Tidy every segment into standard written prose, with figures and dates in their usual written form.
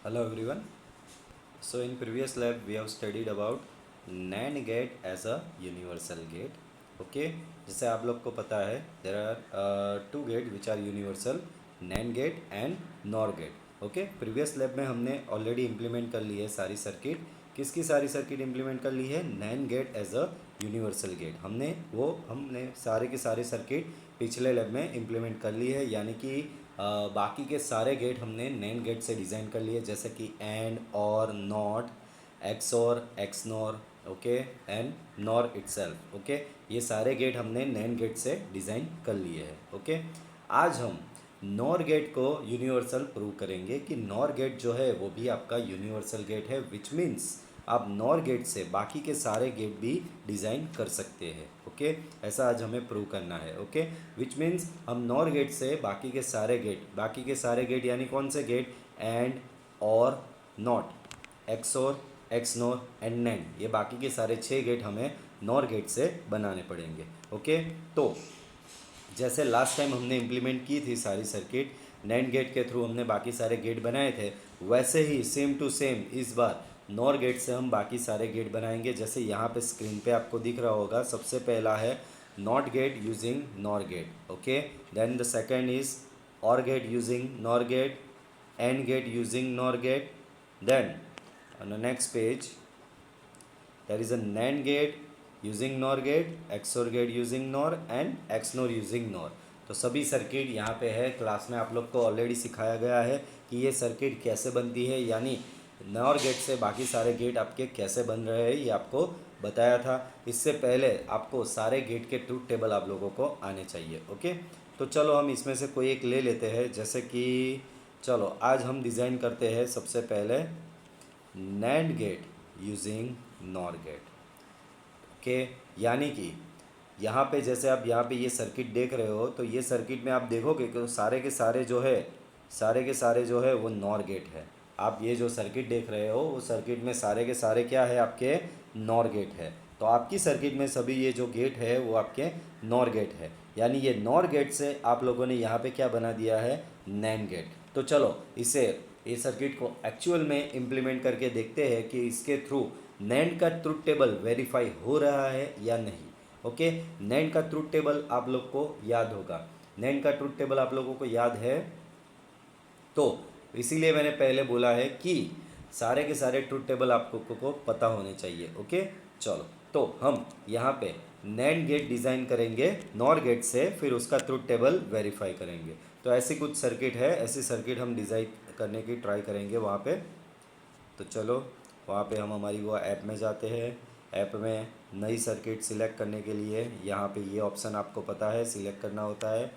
Hello everyone. So in previous lab we have studied about NAND gate as a universal gate. Okay, जैसे आप लोग को पता है there are two gate which are universal, NAND gate and NOR gate. Okay, previous lab में हमने already implement कर ली है सारी सर्किट. किसकी सारी सर्किट इम्प्लीमेंट कर ली है? NAND gate as a universal gate. हमने सारे के सारे सर्किट पिछले लैब में इम्प्लीमेंट कर ली है, यानी कि बाकी के सारे गेट हमने NAND गेट से डिज़ाइन कर लिए, जैसे कि एंड और नॉट, एक्स और x nor, okay, and nor itself. Okay, ये सारे गेट हमने NAND गेट से डिज़ाइन कर लिए हैं. ओके, आज हम नॉर गेट को यूनिवर्सल प्रूव करेंगे कि नॉर गेट जो है वो भी आपका यूनिवर्सल गेट है, विच मीन्स आप नॉर गेट से बाकी के सारे गेट भी डिज़ाइन कर सकते हैं. ओके, ऐसा आज हमें प्रूव करना है. ओके, विच मीन्स हम नॉर गेट से बाकी के सारे गेट यानी कौन से गेट? एंड और नॉट, एक्स और एक्स नॉर एंड नैंड, ये बाकी के सारे 6 गेट हमें नॉर गेट से बनाने पड़ेंगे. ओके, तो जैसे लास्ट टाइम हमने इम्प्लीमेंट की थी सारी सर्किट, नैंड गेट के थ्रू हमने बाकी सारे गेट बनाए थे, वैसे ही सेम टू सेम इस बार नॉर गेट से हम बाकी सारे गेट बनाएंगे. जैसे यहाँ पे स्क्रीन पे आपको दिख रहा होगा, सबसे पहला है NOT gate using NOR gate. Okay, then the second is OR gate using NOR gate, AND gate using NOR gate. Then on the next page there is a NAND gate using NOR gate, XOR gate using NOR and XNOR using NOR. तो सभी circuit यहाँ पे है. Class में आप लोग को already सिखाया गया है कि ये सर्किट कैसे बनती है, यानी NOR गेट से बाकी सारे गेट आपके कैसे बन रहे हैं, ये आपको बताया था. इससे पहले आपको सारे गेट के ट्रूथ टेबल आप लोगों को आने चाहिए. ओके, तो चलो हम इसमें से कोई एक ले लेते हैं. जैसे कि चलो आज हम डिज़ाइन करते हैं सबसे पहले NAND gate using NOR gate. Okay, यानी कि यहाँ पे जैसे आप यहाँ पे ये सर्किट देख रहे हो, तो ये सर्किट में आप देखोगे कि सारे के सारे जो है वो NOR गेट है. आप ये जो सर्किट देख रहे हो वो सर्किट में सारे के सारे क्या है? आपके NOR गेट है. तो आपकी सर्किट में सभी ये जो गेट है वो आपके NOR गेट है, यानी ये NOR गेट से आप लोगों ने यहाँ पे क्या बना दिया है? NAND gate. तो चलो ये सर्किट को एक्चुअल में इम्प्लीमेंट करके देखते हैं कि इसके थ्रू NAND का ट्रूथ टेबल वेरीफाई हो रहा है या नहीं. ओके, NAND का ट्रूथ टेबल आप लोग को याद होगा. NAND का ट्रूथ टेबल आप लोगों को याद है, तो इसीलिए मैंने पहले बोला है कि सारे के सारे ट्रूथ टेबल आपको को पता होने चाहिए. ओके, चलो तो हम यहाँ पे NAND गेट डिज़ाइन करेंगे NOR गेट से, फिर उसका ट्रूथ टेबल वेरीफाई करेंगे. तो ऐसी कुछ सर्किट है, ऐसी सर्किट हम डिज़ाइन करने की ट्राई करेंगे वहाँ पे. तो चलो वहाँ पे हम हमारी वो ऐप में जाते हैं. ऐप में नई सर्किट सिलेक्ट करने के लिए यहाँ पे ये ऑप्शन आपको पता है, सिलेक्ट करना होता है.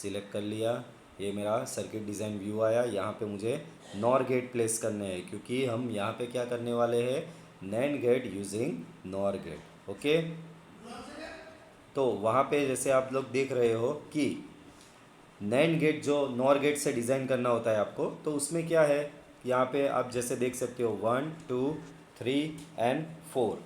सिलेक्ट कर लिया, ये मेरा सर्किट डिज़ाइन व्यू आया. यहाँ पे मुझे NOR गेट प्लेस करने हैं, क्योंकि हम यहाँ पे क्या करने वाले हैं? NAND gate using NOR gate. Okay, तो वहाँ पे जैसे आप लोग देख रहे हो कि NAND गेट जो NOR गेट से डिज़ाइन करना होता है आपको, तो उसमें क्या है? यहाँ पे आप जैसे देख सकते हो 1 2 3 एंड 4,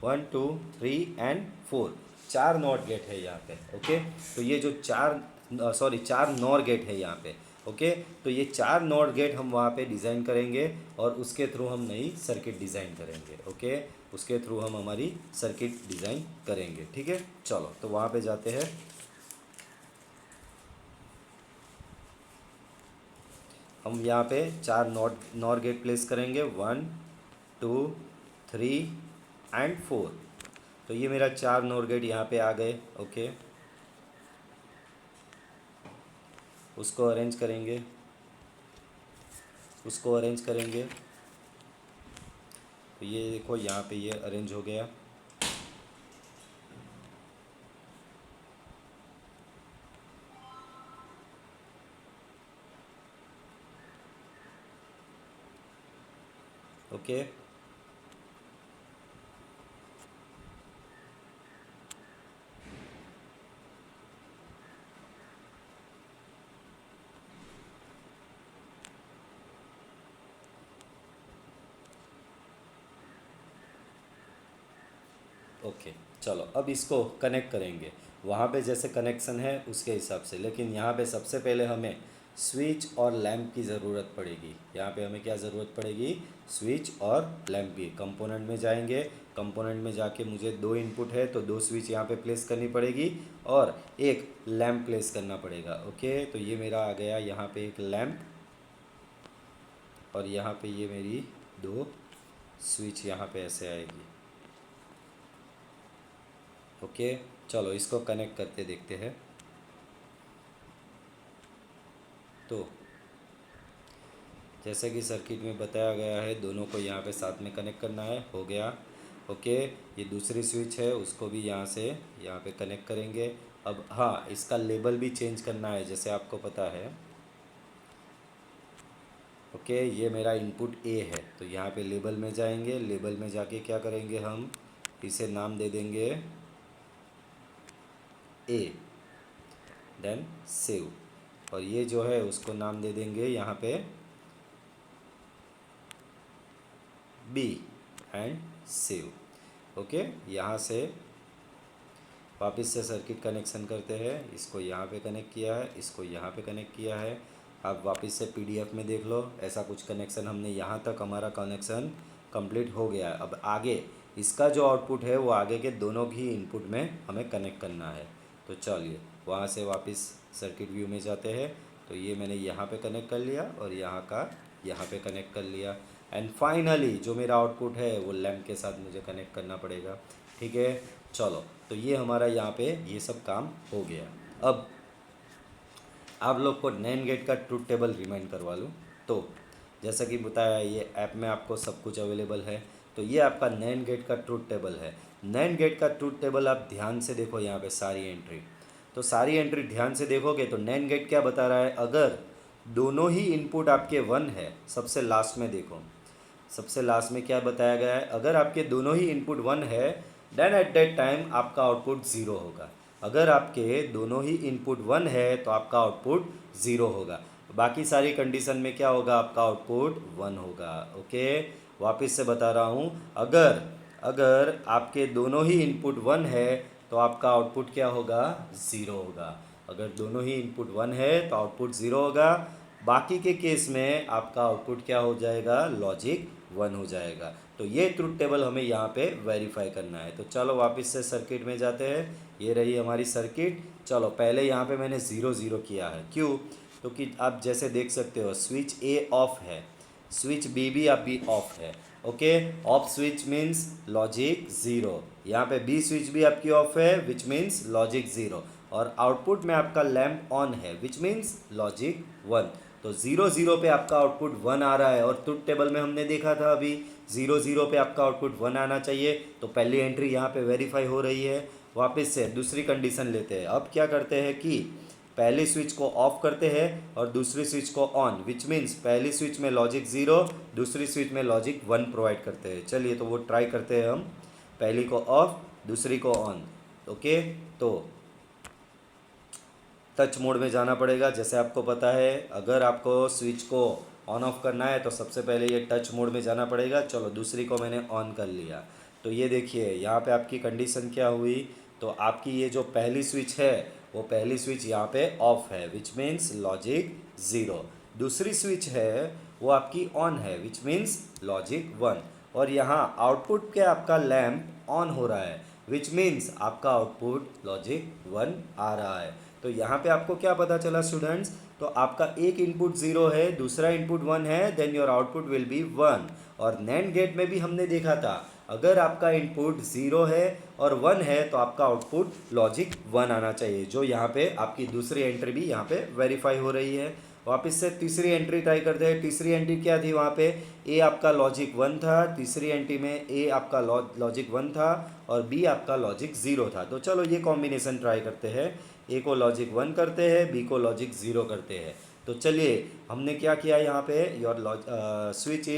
1 2 3 एंड 4, 4 नॉट गेट है यहाँ पे. ओके, तो ये जो चार NOR गेट है यहाँ पे. ओके, तो ये 4 NOR गेट हम वहाँ पे डिज़ाइन करेंगे और उसके थ्रू हम नई सर्किट डिज़ाइन करेंगे. ओके, उसके थ्रू हम हमारी सर्किट डिज़ाइन करेंगे. ठीक है, चलो तो वहाँ पे जाते हैं. हम यहाँ पे 4 NOR गेट प्लेस करेंगे, 1 2 3 एंड 4. तो ये मेरा 4 NOR गेट यहाँ पे आ गए. ओके, उसको अरेंज करेंगे. तो ये देखो यहाँ पे ये अरेंज हो गया. ओके, ओके, चलो अब इसको कनेक्ट करेंगे. वहाँ पे जैसे कनेक्शन है उसके हिसाब से, लेकिन यहाँ पे सबसे पहले हमें स्विच और लैंप की ज़रूरत पड़ेगी। यहाँ पे हमें क्या ज़रूरत पड़ेगी, स्विच और लैंप की। कंपोनेंट में जाएंगे, कंपोनेंट में जाके मुझे दो इनपुट है तो दो स्विच यहाँ पे प्लेस करनी पड़ेगी और एक लैंप प्लेस करना पड़ेगा। ओके, तो ये मेरा आ गया यहाँ पे एक लैंप और यहाँ पे ये मेरी दो स्विच यहाँ पे ऐसे आएगी। ओके, चलो इसको कनेक्ट करके देखते हैं। तो जैसे कि सर्किट में बताया गया है, दोनों को यहाँ पे साथ में कनेक्ट करना है। हो गया। ओके, ये दूसरी स्विच है, उसको भी यहाँ से यहाँ पे कनेक्ट करेंगे। अब हाँ, इसका लेबल भी चेंज करना है, जैसे आपको पता है। ओके, ये मेरा इनपुट ए है, तो यहाँ पे लेबल में जाएंगे। लेबल में जाके क्या करेंगे, हम इसे नाम दे देंगे ए, देन सेव। और ये जो है उसको नाम दे देंगे यहाँ पे बी एंड सेव। ओके, यहाँ से वापस से सर्किट कनेक्शन करते हैं। इसको यहाँ पे कनेक्ट किया है, इसको यहाँ पे कनेक्ट किया है। आप वापस से पीडीएफ में देख लो, ऐसा कुछ कनेक्शन हमने यहाँ तक हमारा कनेक्शन कंप्लीट हो गया है। अब आगे इसका जो आउटपुट है वो आगे के दोनों भी इनपुट में हमें कनेक्ट करना है। तो चलिए वहाँ से वापस सर्किट व्यू में जाते हैं। तो ये मैंने यहाँ पे कनेक्ट कर लिया और यहाँ का यहाँ पे कनेक्ट कर लिया। एंड फाइनली जो मेरा आउटपुट है वो लैंप के साथ मुझे कनेक्ट करना पड़ेगा। ठीक है, चलो तो ये हमारा यहाँ पे ये सब काम हो गया। अब आप लोग को नैन गेट का ट्रूथ टेबल रिमाइंड करवा लूँ। तो जैसा कि बताया, ये ऐप में आपको सब कुछ अवेलेबल है। तो ये आपका नैन गेट का ट्रूथ टेबल है। नैन गेट का ट्रूथ टेबल आप ध्यान से देखो, यहाँ पे सारी एंट्री, तो सारी एंट्री ध्यान से देखोगे तो नैन गेट क्या बता रहा है, अगर दोनों ही इनपुट आपके 1 है, सबसे लास्ट में देखो, सबसे लास्ट में क्या बताया गया है, अगर आपके दोनों ही इनपुट 1 है देन एट दैट टाइम आपका आउटपुट 0 होगा। अगर आपके दोनों ही इनपुट 1 है तो आपका आउटपुट 0 होगा। बाकी सारी कंडीशन में क्या होगा, आपका आउटपुट 1 होगा। ओके, वापस से बता रहा हूँ, अगर अगर आपके दोनों ही इनपुट 1 है तो आपका आउटपुट क्या होगा, 0 होगा। अगर दोनों ही इनपुट 1 है तो आउटपुट 0 होगा। बाकी के केस में आपका आउटपुट क्या हो जाएगा, लॉजिक 1 हो जाएगा। तो ये ट्रुथ टेबल हमें यहाँ पे वेरीफाई करना है। तो चलो वापस से सर्किट में जाते हैं। ये रही हमारी सर्किट। चलो पहले यहाँ पे मैंने 0 0 किया है, क्यों, क्योंकि आप जैसे देख सकते हो स्विच ए ऑफ है, स्विच बी भी अभी ऑफ है। Okay, off switch means logic 0। यहाँ पे बी स्विच भी आपकी ऑफ है विच मीन्स लॉजिक 0। और आउटपुट में आपका लैम्प ऑन है विच मीन्स लॉजिक 1। तो 0 0 पे आपका आउटपुट 1 आ रहा है और ट्रुथ टेबल में हमने देखा था अभी 0 0 पे आपका आउटपुट 1 आना चाहिए। तो पहली एंट्री यहाँ पे वेरीफाई हो रही है। वापस से दूसरी कंडीशन लेते हैं। अब क्या करते हैं कि पहली स्विच को ऑफ करते हैं और दूसरी स्विच को ऑन, विच मीन्स पहली स्विच में लॉजिक 0, दूसरी स्विच में लॉजिक 1 प्रोवाइड करते हैं। चलिए तो वो ट्राई करते हैं हम, पहली को ऑफ दूसरी को ऑन। ओके, तो टच मोड में जाना पड़ेगा। जैसे आपको पता है, अगर आपको स्विच को ऑन ऑफ करना है तो सबसे पहले ये टच मोड में जाना पड़ेगा। चलो दूसरी को मैंने ऑन कर लिया। तो ये देखिए यहाँ पे आपकी कंडीशन क्या हुई, तो आपकी ये जो पहली स्विच है वो पहली स्विच यहाँ पे ऑफ है विच मीन्स लॉजिक 0। दूसरी स्विच है वो आपकी ऑन है विच मीन्स लॉजिक 1। और यहाँ आउटपुट क्या आपका लैम्प ऑन हो रहा है विच मीन्स आपका आउटपुट लॉजिक 1 आ रहा है। तो यहाँ पे आपको क्या पता चला स्टूडेंट्स, तो आपका एक इनपुट 0 है, दूसरा इनपुट 1 है, then your output will be 1। और नैंड गेट में भी हमने देखा था, अगर आपका इनपुट 0 है और 1 है तो आपका आउटपुट लॉजिक 1 आना चाहिए, जो यहाँ पे आपकी दूसरी एंट्री भी यहाँ पे वेरीफाई हो रही है। वापस से तीसरी एंट्री ट्राई करते हैं। तीसरी एंट्री क्या थी, वहाँ पे ए आपका लॉजिक 1 था, तीसरी एंट्री में ए आपका लॉजिक 1 था और बी आपका लॉजिक 0 था। तो चलो ये कॉम्बिनेशन ट्राई करते हैं, ए को लॉजिक 1 करते हैं, बी को लॉजिक 0 करते हैं। तो चलिए हमने क्या किया यहाँ पे, your switch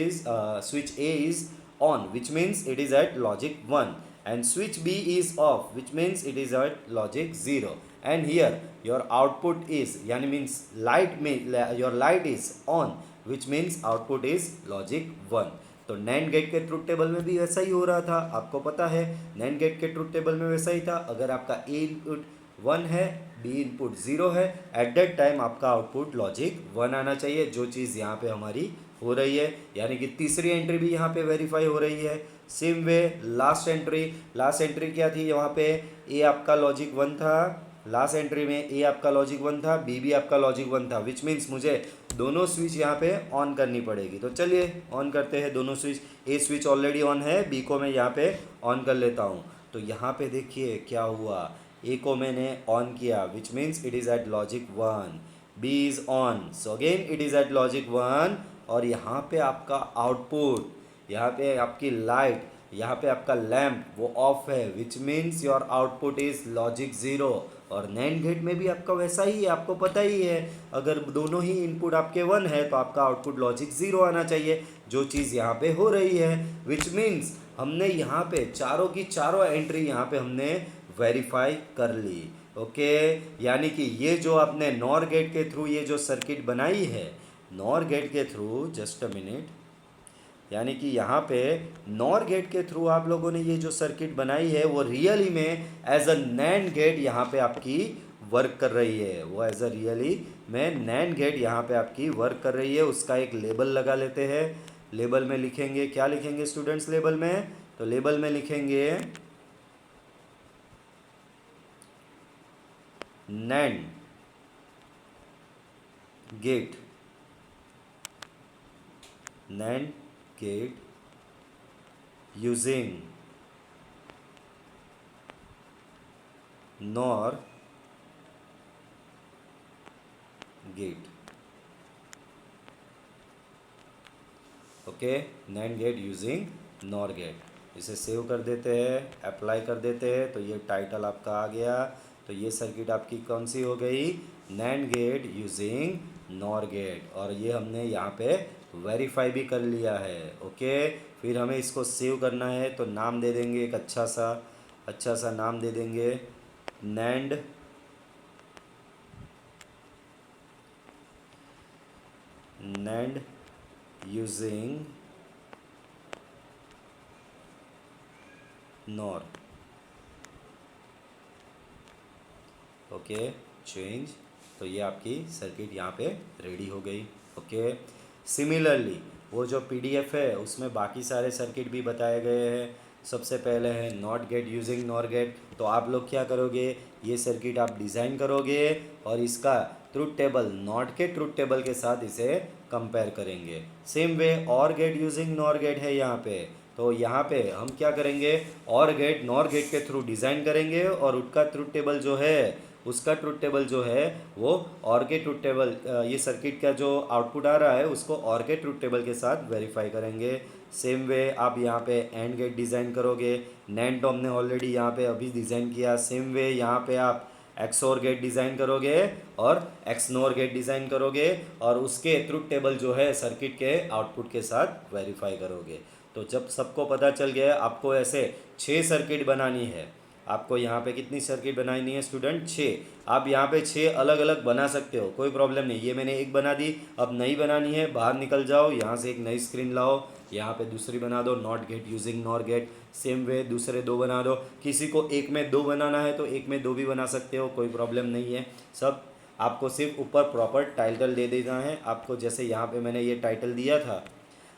A is on which means it is at logic 1 and switch B is off which means it is at logic 0 and here your output is yani means your light is on which means output is logic 1। तो NAND gate के truth table में भी वैसा ही हो रहा था, आपको पता है नैंड गेट के ट्रुथ टेबल में वैसा ही था। अगर आपका ए इनपुट 1 है, बी इनपुट 0 है, एट दैट टाइम आपका आउटपुट लॉजिक 1 आना चाहिए, जो चीज़ यहाँ पे हमारी हो रही है, यानी कि तीसरी एंट्री भी यहाँ पे वेरीफाई हो रही है। सेम वे लास्ट एंट्री क्या थी यहाँ पे, ए आपका लॉजिक 1 था, लास्ट एंट्री में ए आपका लॉजिक 1 था, बी भी आपका लॉजिक 1 था, विच मीन्स मुझे दोनों स्विच यहाँ पे ऑन करनी पड़ेगी। तो चलिए ऑन करते हैं दोनों switch. A switch already on है, बी को मैं यहाँ पे ऑन कर लेता हूँ। तो यहाँ पे देखिए क्या हुआ, ए को मैंने ऑन किया, which means it is at logic 1, B is on, so again it is at logic 1, और यहाँ पे आपका आउटपुट, यहाँ पे आपकी लाइट, यहाँ पे आपका लैम्प वो ऑफ है, which means your output is logic 0। और नैंड गेट में भी आपका वैसा ही है, आपको पता ही है, अगर दोनों ही इनपुट आपके 1 है तो आपका आउटपुट लॉजिक 0 आना चाहिए, जो चीज़ यहाँ पे हो रही है, विच मीन्स हमने यहाँ पे चारों की चारों एंट्री यहाँ पे हमने वेरीफाई कर ली। ओके, यानी कि ये जो आपने नॉर गेट के थ्रू ये जो सर्किट बनाई है, नॉर गेट के थ्रू, जस्ट अ मिनट, यानी कि यहाँ पे नॉर गेट के थ्रू आप लोगों ने ये जो सर्किट बनाई है वो रियली में एज अ नैंड गेट यहाँ पे आपकी वर्क कर रही है, वो एज अ रियली में नैंड गेट यहाँ पे आपकी वर्क कर रही है। उसका एक लेबल लगा लेते हैं, लेबल में लिखेंगे, क्या लिखेंगे स्टूडेंट्स लेबल में, तो लेबल में लिखेंगे NAND gate, NAND gate using NOR gate. Okay, NAND gate using NOR gate, इसे सेव कर देते हैं, अप्लाई कर देते हैं, तो ये टाइटल आपका आ गया। तो ये सर्किट आपकी कौन सी हो गई, NAND gate using NOR gate, और ये हमने यहाँ पे वेरीफाई भी कर लिया है। ओके, फिर हमें इसको सेव करना है, तो नाम दे देंगे एक अच्छा सा नाम दे देंगे, NAND using nor. Okay, change, तो ये आपकी सर्किट यहाँ पे रेडी हो गई। ओके, सिमिलरली वो जो पीडीएफ है उसमें बाकी सारे सर्किट भी बताए गए हैं। सबसे पहले है NOT gate using NOR gate, तो आप लोग क्या करोगे, ये सर्किट आप डिज़ाइन करोगे और इसका ट्रुथ टेबल नॉट के ट्रुथ टेबल के साथ इसे कंपेयर करेंगे। सेम वे और गेट यूजिंग नॉर गेट है यहाँ पे, तो यहाँ पे हम क्या करेंगे, और गेट नॉर गेट के थ्रू डिज़ाइन करेंगे और उसका ट्रुथ टेबल जो है, उसका ट्रुथ टेबल जो है वो और के ट्रुथ टेबल, ये सर्किट का जो आउटपुट आ रहा है उसको और के ट्रुथ टेबल के साथ वेरीफाई करेंगे। सेम वे आप यहाँ पे एंड गेट डिज़ाइन करोगे, नैंड तो हमने ऑलरेडी यहाँ पे अभी डिज़ाइन किया। सेम वे यहाँ पे आप एक्सओर गेट डिज़ाइन करोगे और एक्सनोर गेट डिज़ाइन करोगे और उसके ट्रुथ टेबल जो है सर्किट के आउटपुट के साथ वेरीफाई करोगे। तो जब सबको पता चल गया, आपको ऐसे 6 सर्किट बनानी है। आपको यहाँ पे कितनी सर्किट बनानी है स्टूडेंट, 6। आप यहाँ पे 6 अलग अलग बना सकते हो, कोई प्रॉब्लम नहीं। ये मैंने एक बना दी, अब नई बनानी है, बाहर निकल जाओ, यहाँ से एक नई स्क्रीन लाओ, यहाँ पे दूसरी बना दो, NOT gate using NOR gate. Same way दूसरे 2 बना दो, किसी को एक में 2 बनाना है तो एक में 2 भी बना सकते हो, कोई प्रॉब्लम नहीं है। सब आपको सिर्फ ऊपर प्रॉपर टाइटल दे देना है। आपको जैसे यहाँ पे मैंने ये टाइटल दिया था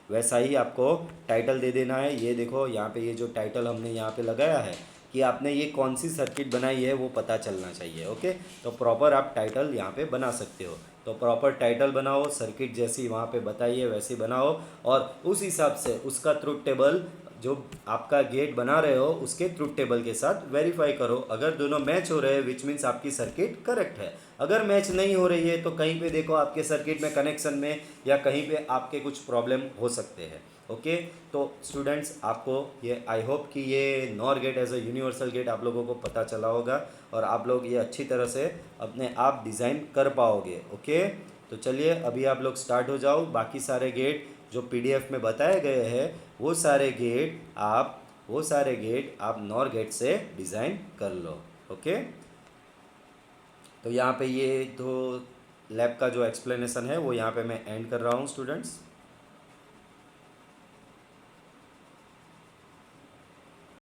वैसा ही आपको टाइटल दे देना है। ये देखो यहाँ पे ये जो टाइटल हमने यहाँ पे लगाया है कि आपने ये कौन सी सर्किट बनाई है वो पता चलना चाहिए। ओके, तो प्रॉपर आप टाइटल यहाँ पे बना सकते हो। तो प्रॉपर टाइटल बनाओ, सर्किट जैसी वहाँ पे बताई है वैसी बनाओ और उस हिसाब से उसका ट्रुथ टेबल जो आपका गेट बना रहे हो उसके ट्रुथ टेबल के साथ वेरीफाई करो। अगर दोनों मैच हो रहे हैं विच मीन्स आपकी सर्किट करेक्ट है। अगर मैच नहीं हो रही है तो कहीं पे देखो आपके सर्किट में कनेक्शन में या कहीं पे आपके कुछ प्रॉब्लम हो सकते हैं। ओके, तो स्टूडेंट्स आपको ये आई होप कि ये NOR gate as a universal gate आप लोगों को पता चला होगा और आप लोग ये अच्छी तरह से अपने आप डिज़ाइन कर पाओगे। ओके, तो चलिए अभी आप लोग स्टार्ट हो जाओ। बाकी सारे गेट जो पीडीएफ में बताए गए हैं वो सारे गेट आप नॉर गेट से डिज़ाइन कर लो। ओके, तो यहाँ पे ये तो लैब का जो एक्सप्लेनेशन है वो यहाँ पे मैं एंड कर रहा हूँ स्टूडेंट्स।